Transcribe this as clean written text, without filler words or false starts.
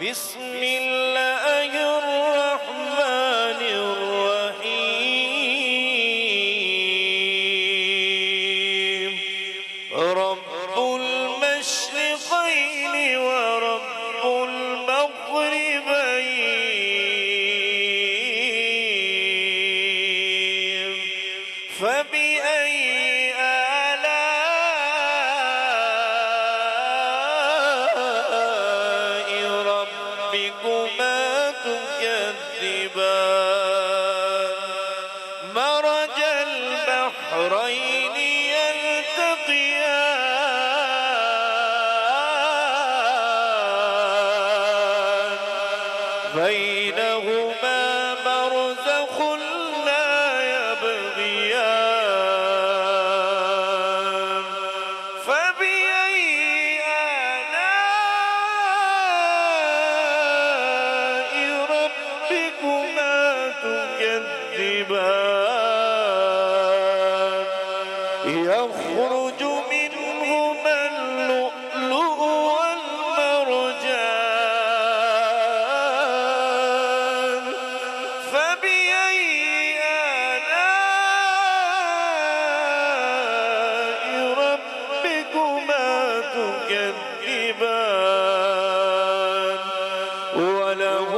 بسم الله الرحمن الرحيم رب المشرقين ورب المغربين فبأي ربكما تكذبان مرج البحرين يلتقيان بينهما برزخ لا يبغيان فبأي ربكما تكذبان يخرج منهما اللؤلؤ والمرجان فبأي آلاء ربكما تكذبان وله